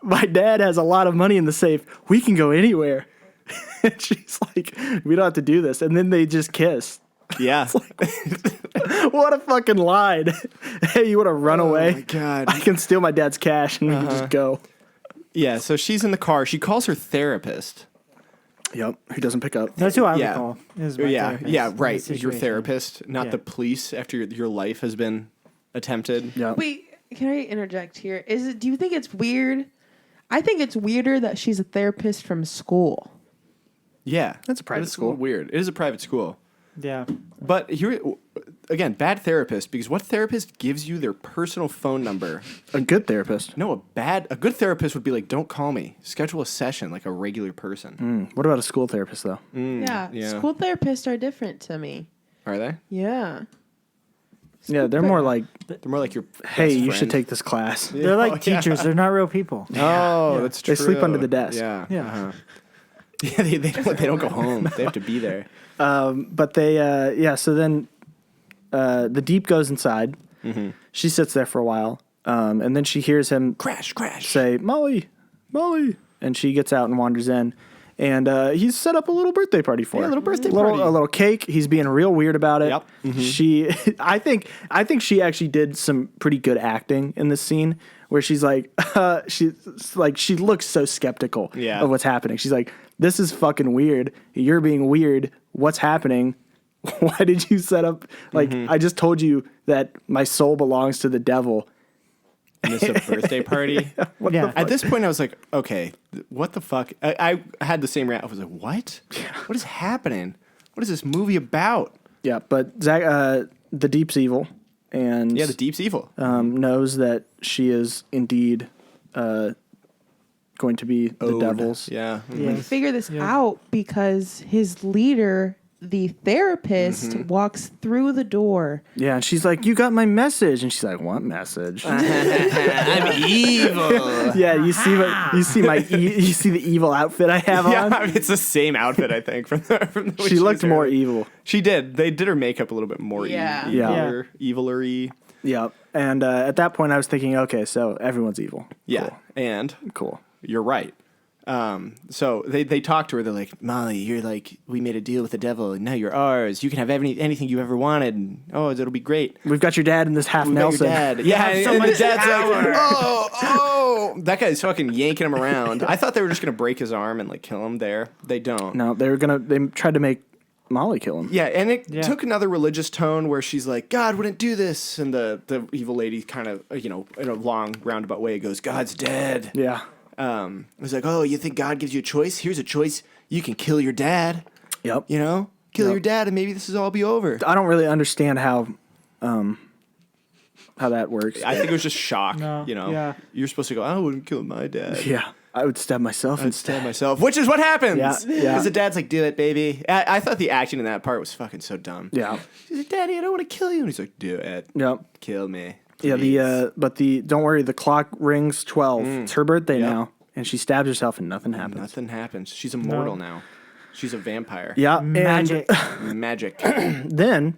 my dad has a lot of money in the safe. We can go anywhere. And she's like, we don't have to do this. And then they just kiss. Yeah. What a fucking line. Hey, you want to run away? Oh my God. I can steal my dad's cash and we can just go. Yeah, so she's in the car. She calls her therapist. Yep. Who doesn't pick up? That's who I would Yeah. call. Is my Yeah, therapist yeah, in right. this Your situation. therapist, not Yeah. the police after your life has been attempted. Yeah. Wait, can I interject here? Do you think it's weird? I think it's weirder that she's a therapist from school. Yeah. That's a private It's school. weird. It is a private school. Yeah. But here, again, bad therapist, because what therapist gives you their personal phone number? A good therapist. No, a good therapist would be like, don't call me. Schedule a session like a regular person. What about a school therapist, though? Yeah. yeah. School therapists are different to me. Are they? Yeah. Yeah, they're more like, They're more like your hey, best you should friend. take this class. They're like teachers. They're not real people. Oh, that's true. They sleep under the desk. Yeah. Yeah. Uh-huh. Yeah, they don't go home. They have to be there. But they, so then the Deep goes inside. She sits there for a while. And then she hears him Crash. say, Molly, Molly. And she gets out and wanders in. And he's set up a little birthday party for her. a little birthday party. A little cake. He's being real weird about it. Yep. She, I think she actually did some pretty good acting in this scene where she's like, she looks so skeptical Yeah. of what's happening. She's like, this is fucking weird. You're being weird. What's happening? Why did you set up, I just told you that my soul belongs to the devil. And it's a birthday party. Yeah. At this point, I was like, okay, what the fuck? I had the same reaction. I was like, what? What is happening? What is this movie about? Yeah, but Zach, the Deep's evil. And Yeah, the Deep's evil. knows that she is indeed going to be the devil's. Yeah. Yeah. Figure this out because his leader, the therapist, walks through the door. Yeah, and she's like, you got my message. And she's like, what message? I'm evil. Yeah, you see the evil outfit I have Yeah, on? I mean, it's the same outfit, I think. From the way She looked was more earlier. evil. She did. They did her makeup a little bit more Yeah. Yeah. eviler-y. Yeah. And at that point I was thinking, okay, so everyone's evil. Yeah. And Cool. you're right. So they talk to her. They're like, Molly, you're like, we made a deal with the devil, and now you're ours. You can have anything you ever wanted. And, it'll be great. We've got your dad in this half We got Nelson. your dad. Yeah, and the dad's like, oh, that guy's fucking yanking him around. I thought they were just gonna break his arm and like kill him there. They don't. No, they tried to make Molly kill him. Yeah, and it took another religious tone where she's like, God wouldn't do this, and the evil lady kind of, in a long roundabout way goes, God's dead. Yeah. It was like, oh, you think God gives you a choice? Here's a choice. You can kill your dad. Yep. Kill your dad, and maybe this will all be over. I don't really understand how that works. I think it was just shock. No, yeah. You're supposed to go, I wouldn't kill my dad. Yeah. I would stab myself I'd instead. stab myself, which is what happens. Yeah, yeah. Because the dad's like, do it, baby. I thought the acting in that part was fucking so dumb. Yeah. She's like, Daddy, I don't want to kill you. And he's like, do it. Yep. Kill me. Yeah, don't worry, the clock rings 12. It's her birthday Yep. now, and she stabs herself and nothing happens. Nothing happens. She's immortal now. She's a vampire. Yeah, Magic. Magic. And then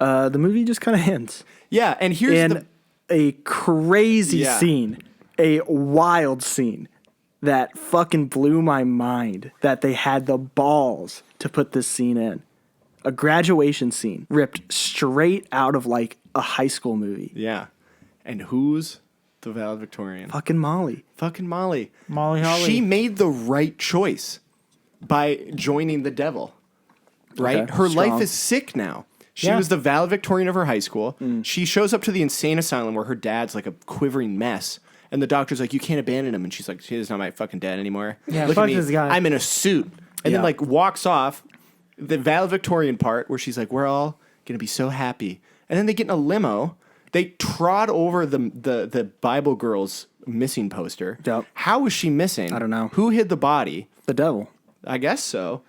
the movie just kind of ends Yeah, and here's in a crazy Yeah. scene, a wild scene that fucking blew my mind that they had the balls to put this scene in. A graduation scene ripped straight out of like a high school movie. Yeah. And who's the valedictorian? Fucking Molly. Fucking Molly. Molly Hartley. She made the right choice by joining the devil. Right? Okay, Her strong. life is sick now. She Yeah. was the valedictorian of her high school. She shows up to the insane asylum where her dad's like a quivering mess. And the doctor's like, you can't abandon him. And she's like, he's not my fucking dad anymore. Yeah, Look fuck at me. this guy. I'm in a suit. And Yeah. then like walks off. The valedictorian part where she's like, we're all going to be so happy. And then they get in a limo. They trod over the Bible girl's missing poster. Yep. How was she missing? I don't know. Who hid the body? The devil. I guess so.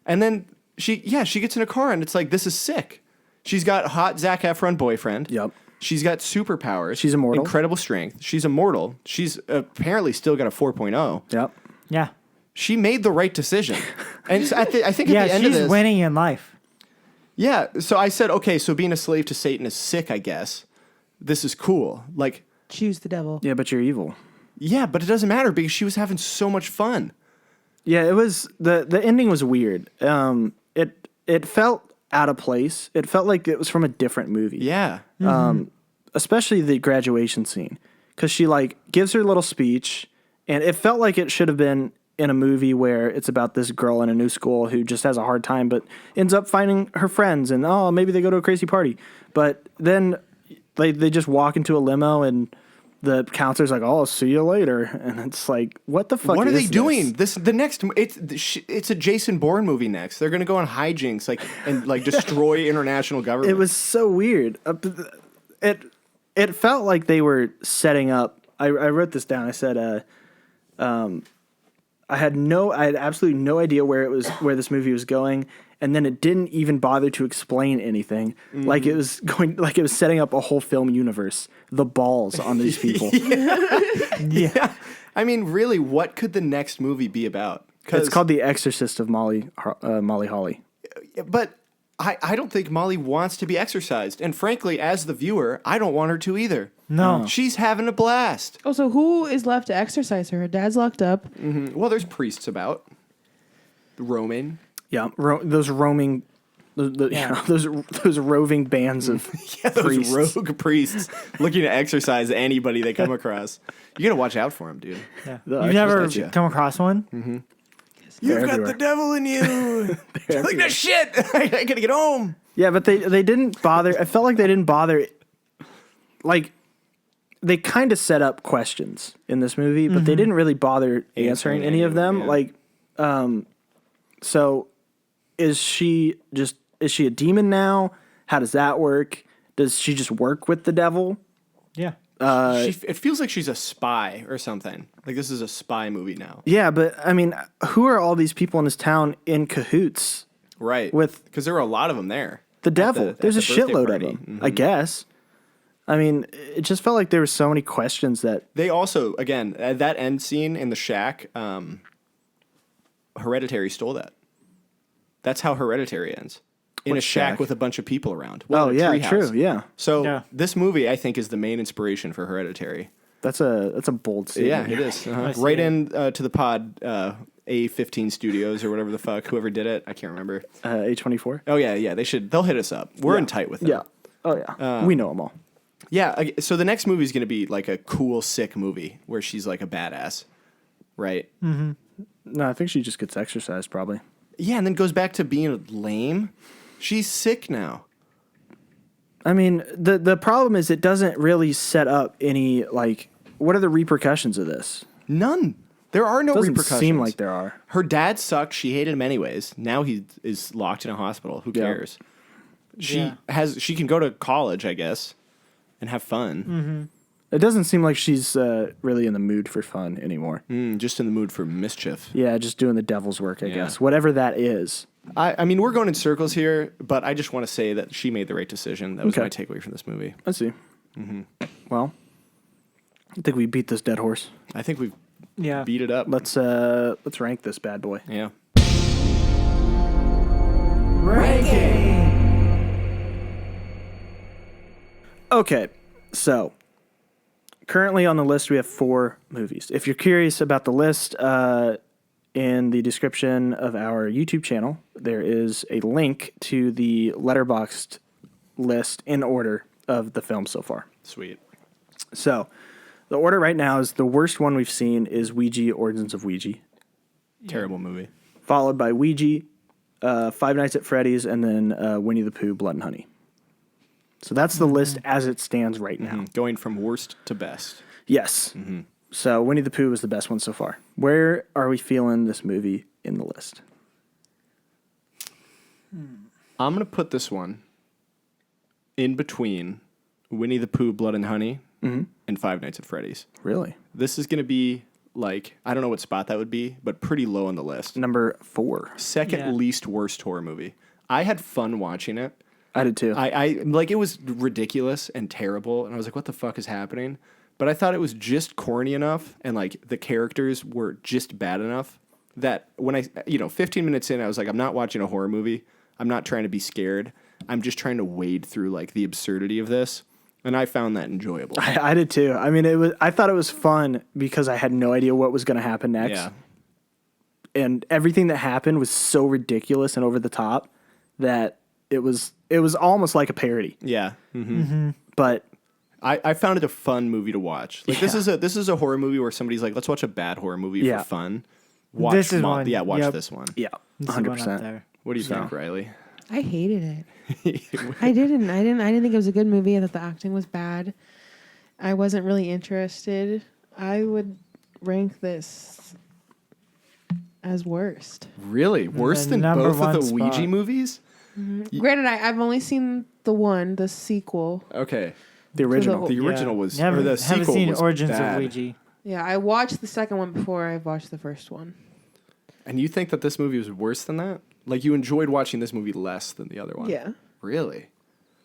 And then she gets in a car and it's like, this is sick. She's got hot Zac Efron boyfriend. Yep. She's got superpowers. She's immortal. Incredible strength. She's immortal. She's apparently still got a 4.0. Yep. Yeah. She made the right decision. And so I think at Yeah, the end of she's this, winning in life. yeah. So I said, okay, so being a slave to Satan is sick, I guess. This is cool. Like, Choose the devil. Yeah, but you're evil. yeah, but it doesn't matter because she was having so much fun. Yeah, it was the ending was weird. It felt out of place. It felt like it was from a different movie. Yeah. Especially the graduation scene, because she like gives her little speech, and it felt like it should have been in a movie where it's about this girl in a new school who just has a hard time, but ends up finding her friends, and maybe they go to a crazy party, but then they just walk into a limo and the counselor's like, "Oh, I'll see you later," and it's like, what the fuck? What are is they doing? this? It's a Jason Bourne movie next. They're gonna go on hijinks and destroy international government. It was so weird. It felt like they were setting up. I wrote this down. I said, I had absolutely no idea where this movie was going, and then it didn't even bother to explain anything. Like it was setting up a whole film universe. The balls on these people. Yeah. I mean, really, what could the next movie be about? It's called The Exorcist of Molly Holly. But I don't think Molly wants to be exorcised, and frankly, as the viewer, I don't want her to either. No. She's having a blast. Oh, so who is left to exorcise her? Her dad's locked up. Well, there's priests about roaming. Yeah, those roaming. Those roving bands of Those priests. rogue priests looking to exorcise anybody they come across. You gotta watch out for them, dude. Yeah. The You've never Exorcist, yeah. come across one? You've got everywhere. the devil in you. Like, no shit. I gotta get home. Yeah, but they didn't bother. I felt like they didn't bother. Like, they kind of set up questions in this movie, but they didn't really bother answering any of them. yeah. Like, so is she a demon now? How does that work? Does she just work with the devil? Yeah. It feels like she's a spy or something. Like this is a spy movie now. Yeah, but I mean, who are all these people in this town in cahoots? Right. With- because there were a lot of them there. The devil. at There's a the birthday shitload party. of them, I guess. I mean, it just felt like there were so many questions that. They also, again, at that end scene in the shack, Hereditary stole that. That's how Hereditary ends. In What a shack shack? with a bunch of people around. Oh in a yeah, treehouse. true. Yeah, So Yeah. this movie, I think, is the main inspiration for Hereditary. that's a bold statement. Yeah, it is. see Right it. in to the pod, A15 Studios or whatever the fuck, whoever did it, I can't remember. A24. Oh yeah, they should. They'll hit us up. We're in tight with them. Yeah. Oh yeah. We know them all. Yeah. So the next movie is going to be like a cool, sick movie where she's like a badass, right? No, I think she just gets exercised probably. Yeah, and then goes back to being lame. She's sick now. I mean, the problem is it doesn't really set up any like. What are the repercussions of this? None. There are no Doesn't repercussions. seem like there are. Her dad sucked. She hated him anyways. Now he is locked in a hospital. Who Yeah. cares? She can go to college, I guess, and have fun. It doesn't seem like she's really in the mood for fun anymore. Just in the mood for mischief. Yeah, just doing the devil's work, I Yeah. guess. Whatever that is. I mean, we're going in circles here, but I just want to say that she made the right decision. That was Okay. my takeaway from this movie. Let's see. Well, I think we beat this dead horse. I think we've Yeah. beat it up. Let's rank this bad boy. Yeah. Okay, so currently on the list we have 4 movies. If you're curious about the list, in the description of our YouTube channel, there is a link to the letterboxed list in order of the film so far. Sweet. So the order right now is the worst one we've seen is Ouija, Origins of Ouija, Terrible movie. followed by Ouija, Five Nights at Freddy's, and then Winnie the Pooh, Blood and Honey. So that's the list as it stands right now. Going from worst to best. Yes. So Winnie the Pooh was the best one so far. Where are we feeling this movie in the list? I'm going to put this one in between Winnie the Pooh, Blood and Honey, and Five Nights at Freddy's. Really? This is going to be like, I don't know what spot that would be, but pretty low on the list. Number 4. Second Yeah. least worst horror movie. I had fun watching it. I did too. I like, it was ridiculous and terrible, and I was like, what the fuck is happening? But I thought it was just corny enough, and like the characters were just bad enough that when 15 minutes in, I was like, I'm not watching a horror movie. I'm not trying to be scared. I'm just trying to wade through like the absurdity of this, and I found that enjoyable. I did too. I mean, I thought it was fun because I had no idea what was going to happen next. Yeah. And everything that happened was so ridiculous and over the top that it was almost like a parody. Yeah. But I found it a fun movie to watch. Like this is a horror movie where somebody's like, let's watch a bad horror movie Yeah. for fun. Watch This is one. Yeah, watch Yep. this one. yeah, This is one up 100%. there. What do you think, Riley? I hated it. I didn't think it was a good movie. I thought the acting was bad. I wasn't really interested. I would rank this as worst. Really? Worse The than number both of one the Ouija spot. movies? Granted, I've only seen the sequel. Okay. The original. The original was, Haven't, or the haven't sequel seen was Origins bad. of Ouija. Yeah, I watched the second one before I watched the first one. And you think that this movie was worse than that? Like you enjoyed watching this movie less than the other one? Yeah. Really?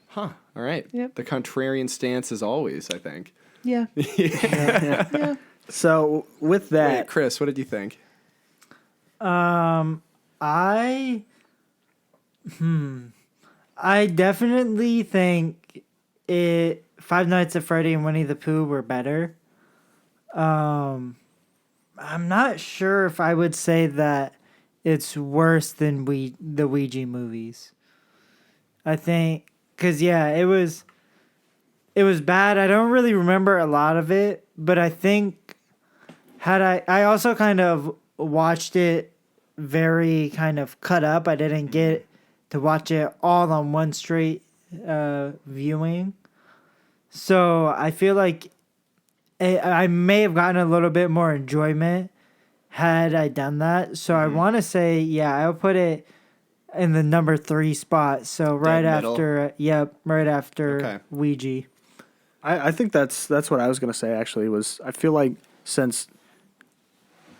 Huh. All right. Yep. The contrarian stance as always, I think. Yeah. Yeah. So with that, Wait, Chris, what did you think? I definitely think Five Nights at Freddy and Winnie the Pooh were better. I'm not sure if I would say that it's worse than the Ouija movies. I think, cause yeah, it was bad. I don't really remember a lot of it, but I think I also kind of watched it very kind of cut up. I didn't get to watch it all on one straight viewing. So I feel like I may have gotten a little bit more enjoyment had I done that. So I want to say, yeah, I'll put it in the number 3 spot. So right middle. after, right after Okay. Ouija. I think that's what I was going to say actually was I feel like since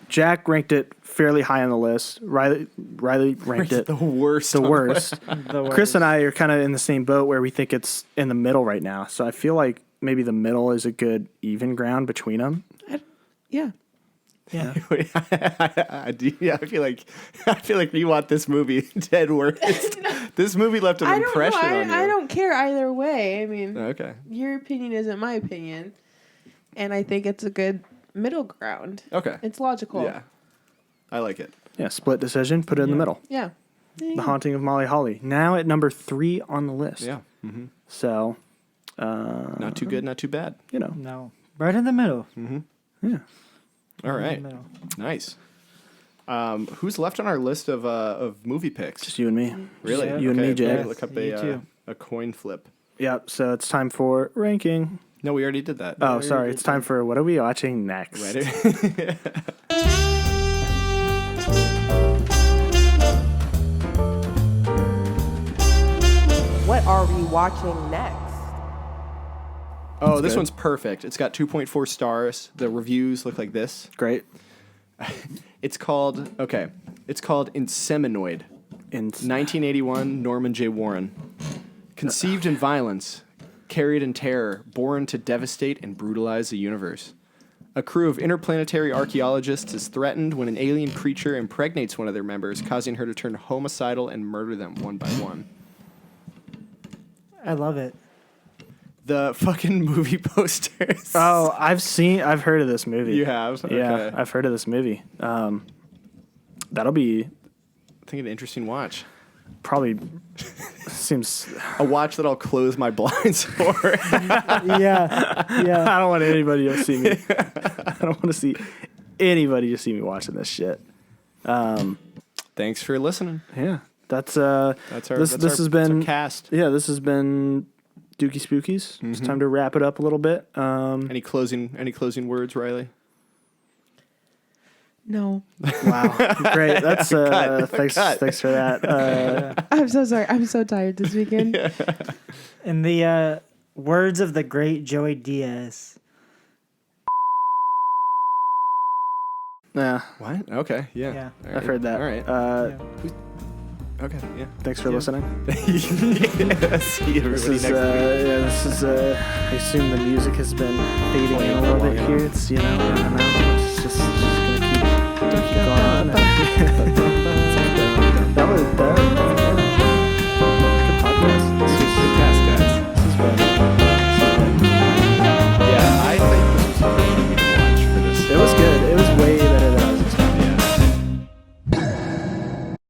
Jack ranked it fairly high on the list, Riley ranked it the worst. the worst. The Chris and I are kind of in the same boat where we think it's in the middle right now. So I feel like maybe the middle is a good even ground between them. Yeah. Yeah. I feel like you want this movie dead worst. This movie left an I don't know. impression on you. I don't care either way. I mean, Okay. your opinion isn't my opinion. And I think it's a good middle ground. Okay. It's logical. Yeah. I like it. Yeah, split decision, put it in the middle. Yeah. The Haunting of Molly Hartley. Now at number 3 on the list. Yeah. So, Not too good, not too bad. No. Right in the middle. yeah. All right. In the middle. Nice. Who's left on our list of movie picks? Just you and me. Really? Yeah. You and me, Okay, Jay. Look up You too. a coin flip. Yep, so it's time for ranking. No, we already did that. Oh, sorry. It's time for what are we watching next? Right. What are we watching next? Oh, this good. one's perfect. It's got 2.4 stars. The reviews look like this. Great. It's called Inseminoid. In 1981, Norman J. Warren. Conceived in violence, carried in terror, born to devastate and brutalize the universe. A crew of interplanetary archaeologists is threatened when an alien creature impregnates one of their members, causing her to turn homicidal and murder them one by one. I love it. The fucking movie posters. Oh, I've heard of this movie. You have? Yeah, Okay. I've heard of this movie. That'll be I think an interesting watch. probably seems. A watch that I'll close my blinds for. Yeah. Yeah. I don't want anybody to see me. I don't want to see anybody to see me watching this shit. Thanks for listening. Yeah, that's That's our this that's has our, been that's our cast. Yeah, this has been Dookie Spookies. It's time to wrap it up a little bit. Any closing words, Riley? No. Wow, great. That's Cut. thanks for that. I'm so sorry. I'm so tired this weekend. In the words of the great Joey Diaz, Yeah, What? Okay. Yeah. Yeah. All right. I've heard that. All right. Okay. Yeah. Thanks for listening. See everybody This is, next week. this is, I assume the music has been fading in a little bit here. It's, I don't know. It's just gonna keep going on.